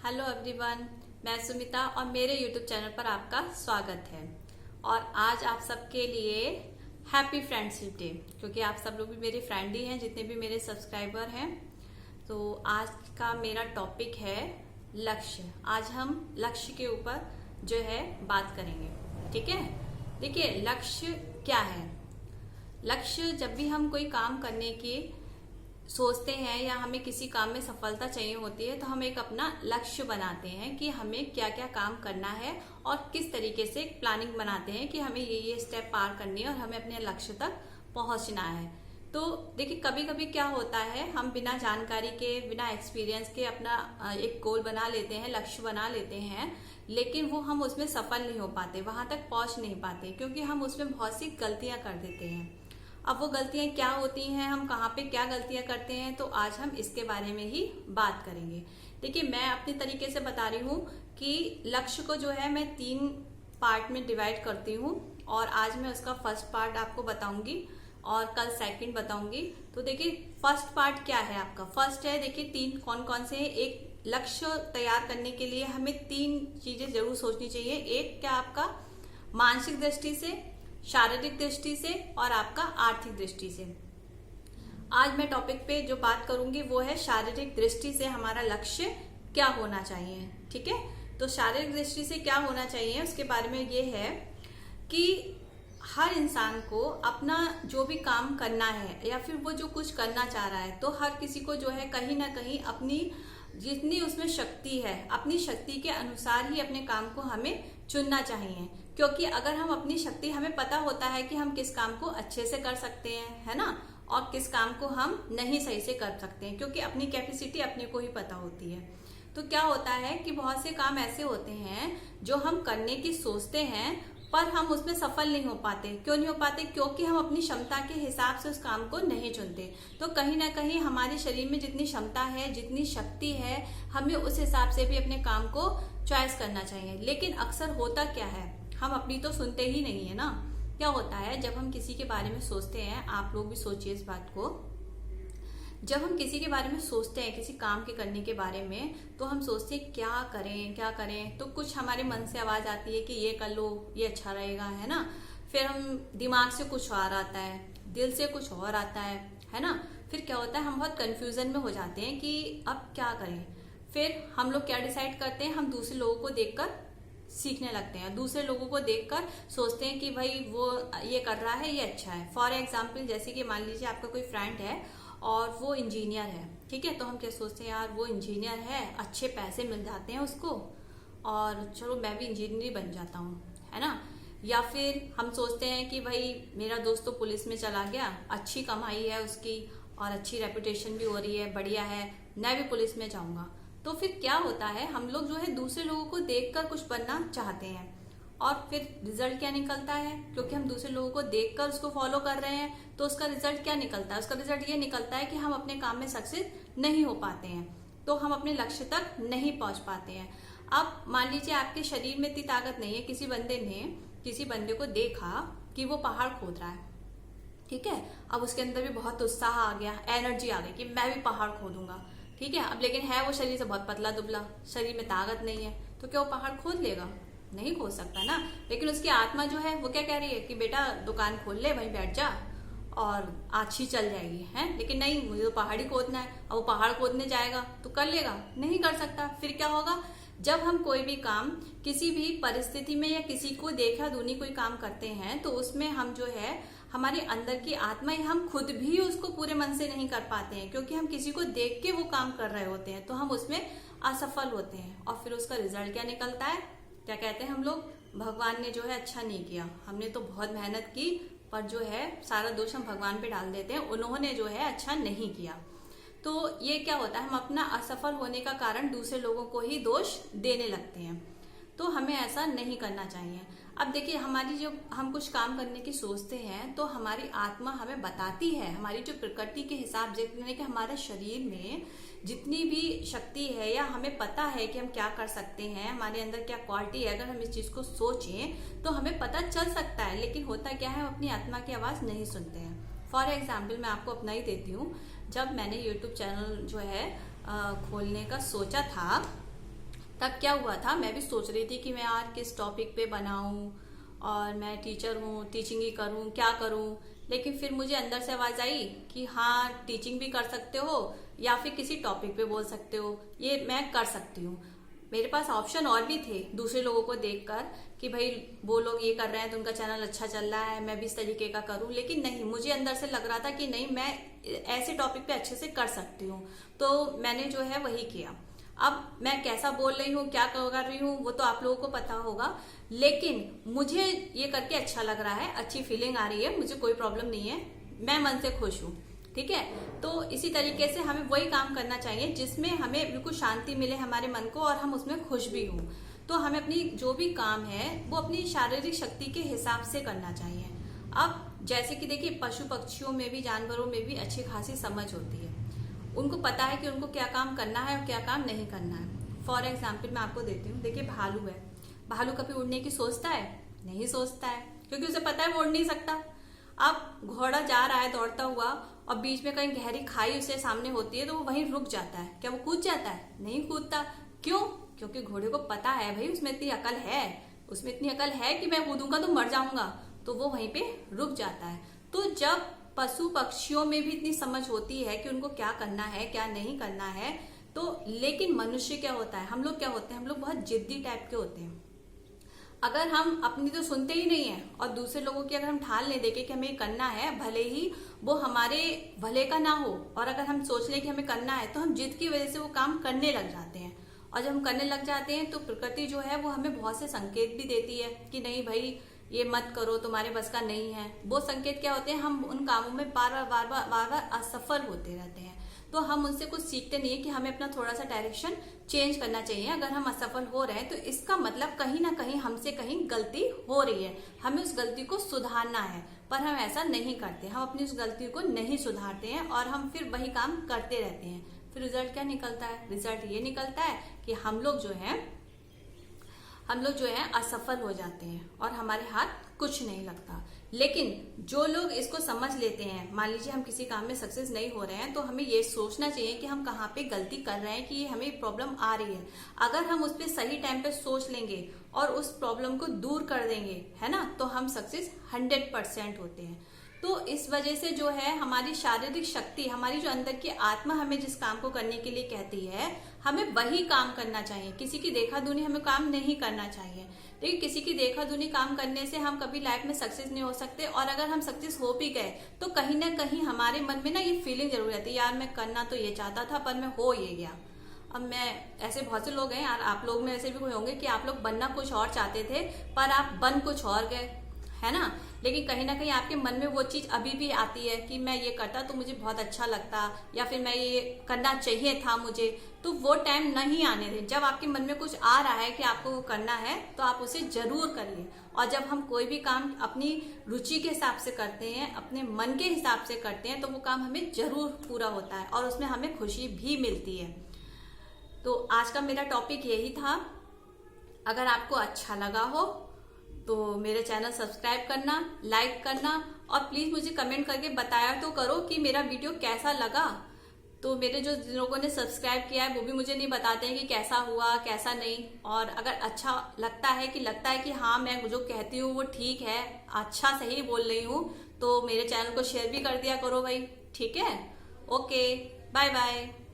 Hello everyone, मैं सुमिता और मेरे यूट्यूब चैनल पर आपका स्वागत है। और आज आप सबके लिए हैप्पी फ्रेंडशिप डे, क्योंकि आप सब लोग भी मेरे फ्रेंड ही हैं, जितने भी मेरे सब्सक्राइबर हैं। तो आज का मेरा टॉपिक है लक्ष्य। आज हम लक्ष्य के ऊपर जो है बात करेंगे, ठीक है। देखिए, लक्ष्य क्या है। लक्ष्य, जब भी हम कोई काम करने की सोचते हैं या हमें किसी काम में सफलता चाहिए होती है, तो हम एक अपना लक्ष्य बनाते हैं कि हमें क्या क्या काम करना है और किस तरीके से एक प्लानिंग बनाते हैं कि हमें ये स्टेप पार करनी है और हमें अपने लक्ष्य तक पहुंचना है। तो देखिए, कभी कभी क्या होता है, हम बिना जानकारी के, बिना एक्सपीरियंस के अपना एक गोल बना लेते हैं, लक्ष्य बना लेते हैं, लेकिन वो हम उसमें सफल नहीं हो पाते, वहां तक पहुंच नहीं पाते, क्योंकि हम उसमें बहुत सी गलतियां कर देते हैं। अब वो गलतियां क्या होती हैं, हम कहाँ पे क्या गलतियां करते हैं, तो आज हम इसके बारे में ही बात करेंगे। देखिए, मैं अपने तरीके से बता रही हूँ कि लक्ष्य को जो है मैं 3 पार्ट में डिवाइड करती हूँ, और आज मैं उसका फर्स्ट पार्ट आपको बताऊंगी और कल सेकंड बताऊंगी। तो देखिए, फर्स्ट पार्ट क्या है आपका। फर्स्ट है, देखिए 3 कौन कौन से हैं। एक, लक्ष्य तैयार करने के लिए हमें 3 चीजें जरूर सोचनी चाहिए। एक, क्या आपका मानसिक दृष्टि से, शारीरिक दृष्टि से और आपका आर्थिक दृष्टि से। आज मैं टॉपिक पे जो बात करूंगी वो है शारीरिक दृष्टि से हमारा लक्ष्य क्या होना चाहिए, ठीक है। तो शारीरिक दृष्टि से क्या होना चाहिए, उसके बारे में ये है कि हर इंसान को अपना जो भी काम करना है या फिर वो जो कुछ करना चाह रहा है, तो हर किसी को जो है कहीं ना कहीं अपनी जितनी उसमें शक्ति है, अपनी शक्ति के अनुसार ही अपने काम को हमें चुनना चाहिए। क्योंकि अगर हम अपनी शक्ति, हमें पता होता है कि हम किस काम को अच्छे से कर सकते हैं, है ना, और किस काम को हम नहीं सही से कर सकते हैं, क्योंकि अपनी कैपेसिटी अपने को ही पता होती है। तो क्या होता है कि बहुत से काम ऐसे होते हैं जो हम करने की सोचते हैं, पर हम उसमें सफल नहीं हो पाते। क्यों नहीं हो पाते? क्योंकि हम अपनी क्षमता के हिसाब से उस काम को नहीं चुनते। तो कहीं ना कहीं हमारे शरीर में जितनी क्षमता है, जितनी शक्ति है, हमें उस हिसाब से भी अपने काम को चॉइस करना चाहिए। लेकिन अक्सर होता क्या है, हम अपनी तो सुनते ही नहीं है ना। क्या होता है, जब हम किसी के बारे में सोचते हैं, आप लोग भी सोचिए इस बात को, जब हम किसी के बारे में सोचते हैं, किसी काम के करने के बारे में, तो हम सोचते हैं क्या करें क्या करें। तो कुछ हमारे मन से आवाज आती है कि ये कर लो, ये अच्छा रहेगा, है ना। फिर हम दिमाग से कुछ और आता है, दिल से कुछ और आता है ना। फिर क्या होता है, हम बहुत कंफ्यूजन में हो जाते हैं कि अब क्या करें। फिर हम लोग क्या डिसाइड करते हैं, हम दूसरे लोगों को देखकर सीखने लगते हैं, दूसरे लोगों को देखकर सोचते हैं कि भाई वो ये कर रहा है, ये अच्छा है। फॉर एग्जाम्पल, जैसे कि मान लीजिए आपका कोई फ्रेंड है और वो इंजीनियर है, ठीक है। तो हम क्या सोचते हैं, यार वो इंजीनियर है, अच्छे पैसे मिल जाते हैं उसको, और चलो मैं भी इंजीनियर बन जाता हूँ, है ना। या फिर हम सोचते हैं कि भाई मेरा दोस्त तो पुलिस में चला गया, अच्छी कमाई है उसकी और अच्छी रेपुटेशन भी हो रही है, बढ़िया है, मैं भी पुलिस में जाऊंगा। तो फिर क्या होता है, हम लोग जो है दूसरे लोगों को देखकर कुछ बनना चाहते हैं, और फिर रिजल्ट क्या निकलता है, क्योंकि हम दूसरे लोगों को देखकर उसको फॉलो कर रहे हैं, तो उसका रिजल्ट क्या निकलता है, उसका रिजल्ट ये निकलता है कि हम अपने काम में सक्सेस नहीं हो पाते हैं, तो हम अपने लक्ष्य तक नहीं पहुंच पाते हैं। अब मान लीजिए आपके शरीर में इतनी ताकत नहीं है, किसी बंदे ने किसी बंदे को देखा कि वो पहाड़ खोद रहा है, ठीक है। अब उसके अंदर भी बहुत उत्साह आ गया, एनर्जी आ गई कि मैं भी पहाड़ खोदूंगा, ठीक है। अब लेकिन है वो शरीर से बहुत पतला दुबला, शरीर में ताकत नहीं है, तो क्या वो पहाड़ खोद लेगा? नहीं खोद सकता ना। लेकिन उसकी आत्मा जो है वो क्या कह रही है कि बेटा दुकान खोल ले, वहीं बैठ जा और अच्छी चल जाएगी, है। लेकिन नहीं, मुझे तो पहाड़ ही खोदना है। अब वो पहाड़ खोदने जाएगा तो कर लेगा? नहीं कर सकता। फिर क्या होगा, जब हम कोई भी काम किसी भी परिस्थिति में या किसी को देखा दूनी कोई काम करते हैं, तो उसमें हम जो है हमारे अंदर की आत्मा, हम खुद भी उसको पूरे मन से नहीं कर पाते हैं, क्योंकि हम किसी को देख के वो काम कर रहे होते हैं, तो हम उसमें असफल होते हैं। और फिर उसका रिजल्ट क्या निकलता है, क्या कहते हैं हम लोग, भगवान ने जो है अच्छा नहीं किया, हमने तो बहुत मेहनत की, पर जो है सारा दोष हम भगवान पे डाल देते हैं, उन्होंने जो है अच्छा नहीं किया। तो ये क्या होता है, हम अपना असफल होने का कारण दूसरे लोगों को ही दोष देने लगते हैं। तो हमें ऐसा नहीं करना चाहिए। अब देखिए, हमारी जो हम कुछ काम करने की सोचते हैं, तो हमारी आत्मा हमें बताती है, हमारी जो प्रकृति के हिसाब से, यानी कि हमारे शरीर में जितनी भी शक्ति है, या हमें पता है कि हम क्या कर सकते हैं, हमारे अंदर क्या क्वालिटी है, अगर हम इस चीज को सोचें तो हमें पता चल सकता है। लेकिन होता क्या है, हम अपनी आत्मा की आवाज नहीं सुनते हैं। फॉर एग्जाम्पल, मैं आपको अपना ही देती हूँ। जब मैंने यूट्यूब चैनल जो है खोलने का सोचा था, तब क्या हुआ था, मैं भी सोच रही थी कि मैं यार किस टॉपिक पे बनाऊं, और मैं टीचर हूँ, टीचिंग ही करूँ, क्या करूँ। लेकिन फिर मुझे अंदर से आवाज आई कि हाँ, टीचिंग भी कर सकते हो या फिर किसी टॉपिक पे बोल सकते हो, ये मैं कर सकती हूँ। मेरे पास ऑप्शन और भी थे दूसरे लोगों को देखकर कि भाई वो लोग ये कर रहे हैं तो उनका चैनल अच्छा चल रहा है, मैं भी इस तरीके का करूं। लेकिन नहीं, मुझे अंदर से लग रहा था कि नहीं, मैं ऐसे टॉपिक पे अच्छे से कर सकती हूँ। तो मैंने जो है वही किया। अब मैं कैसा बोल रही हूँ, क्या कर रही हूँ, वो तो आप लोगों को पता होगा, लेकिन मुझे ये करके अच्छा लग रहा है, अच्छी फीलिंग आ रही है, मुझे कोई प्रॉब्लम नहीं है, मैं मन से खुश हूँ। ठीक है, तो इसी तरीके से हमें वही काम करना चाहिए जिसमें हमें बिल्कुल शांति मिले हमारे मन को और हम उसमें खुश भी हों। तो हमें अपनी जो भी काम है वो अपनी शारीरिक शक्ति के हिसाब से करना चाहिए। अब जैसे कि देखिए, पशु पक्षियों में भी, जानवरों में भी अच्छी खासी समझ होती है, उनको पता है कि उनको क्या काम करना है और क्या काम नहीं करना है। फॉर एग्जाम्पल मैं आपको देती हूँ, देखिए भालू है, भालू कभी उड़ने की सोचता है? नहीं सोचता है, क्योंकि उसे पता है वो उड़ नहीं सकता। अब घोड़ा जा रहा है दौड़ता हुआ और बीच में कहीं गहरी खाई उसे सामने होती है तो वो वहीं रुक जाता है, क्या वो कूद जाता है? नहीं कूदता। क्यों? क्योंकि घोड़े को पता है भाई उसमें इतनी अकल है, उसमें इतनी अकल है कि मैं कूदूंगा तो मर जाऊंगा, तो वो वहीं पे रुक जाता है। तो जब पशु पक्षियों में भी इतनी समझ होती है कि उनको क्या करना है क्या नहीं करना है, तो लेकिन मनुष्य क्या होता है, हम लोग क्या होते हैं, हम लोग बहुत जिद्दी टाइप के होते हैं। अगर हम अपनी तो सुनते ही नहीं है और दूसरे लोगों की अगर हम ठान ले देके कि हमें ये करना है, भले ही वो हमारे भले का ना हो, और अगर हम सोच लें कि हमें करना है तो हम जिद की वजह से वो काम करने लग जाते हैं। और जब हम करने लग जाते हैं तो प्रकृति जो है वो हमें बहुत से संकेत भी देती है कि नहीं भाई ये मत करो, तुम्हारे बस का नहीं है। वो संकेत क्या होते हैं, हम उन कामों में बार बार असफल होते रहते हैं। तो हम उनसे कुछ सीखते नहीं है कि हमें अपना थोड़ा सा डायरेक्शन चेंज करना चाहिए। अगर हम असफल हो रहे हैं तो इसका मतलब कहीं ना कहीं हमसे कहीं गलती हो रही है, हमें उस गलती को सुधारना है। पर हम ऐसा नहीं करते, हम अपनी उस गलती को नहीं सुधारते हैं और हम फिर वही काम करते रहते हैं। फिर रिजल्ट क्या निकलता है? रिजल्ट ये निकलता है कि हम लोग जो है असफल हो जाते हैं और हमारे हाथ कुछ नहीं लगता। लेकिन जो लोग इसको समझ लेते हैं, मान लीजिए हम किसी काम में सक्सेस नहीं हो रहे हैं, तो हमें ये सोचना चाहिए कि हम कहाँ पे गलती कर रहे हैं, कि ये हमें प्रॉब्लम आ रही है। अगर हम उस पर सही टाइम पे सोच लेंगे और उस प्रॉब्लम को दूर कर देंगे, है ना, तो हम सक्सेस 100% होते हैं। तो इस वजह से जो है हमारी शारीरिक शक्ति, हमारी जो अंदर की आत्मा हमें जिस काम को करने के लिए कहती है, हमें वही काम करना चाहिए। किसी की देखा दुनी हमें काम नहीं करना चाहिए। देखिए, किसी की देखा दुनी काम करने से हम कभी लाइफ में सक्सेस नहीं हो सकते, और अगर हम सक्सेस हो भी गए तो कहीं ना कहीं हमारे मन में ना ये फीलिंग जरूर रहती है, यार मैं करना तो ये चाहता था पर मैं हो ये गया। अब मैं, ऐसे बहुत से लोग हैं यार, आप लोग में ऐसे भी कोई होंगे कि आप लोग बनना कुछ और चाहते थे पर आप बन कुछ और गए, है ना। लेकिन कहीं ना कहीं आपके मन में वो चीज अभी भी आती है कि मैं ये करता तो मुझे बहुत अच्छा लगता, या फिर मैं ये करना चाहिए था मुझे। तो वो टाइम नहीं आने दें। जब आपके मन में कुछ आ रहा है कि आपको वो करना है तो आप उसे जरूर करिए। और जब हम कोई भी काम अपनी रुचि के हिसाब से करते हैं, अपने मन के हिसाब से करते हैं, तो वो काम हमें जरूर पूरा होता है और उसमें हमें खुशी भी मिलती है। तो आज का मेरा टॉपिक यही था। अगर आपको अच्छा लगा हो तो मेरे चैनल सब्सक्राइब करना, लाइक करना, और प्लीज मुझे कमेंट करके बताया तो करो कि मेरा वीडियो कैसा लगा। तो मेरे जो लोगों ने सब्सक्राइब किया है वो भी मुझे नहीं बताते हैं कि कैसा हुआ कैसा नहीं। और अगर अच्छा लगता है कि हाँ मैं जो कहती हूँ वो ठीक है, अच्छा सही बोल रही हूँ, तो मेरे चैनल को शेयर भी कर दिया करो भाई। ठीक है, ओके, बाय बाय।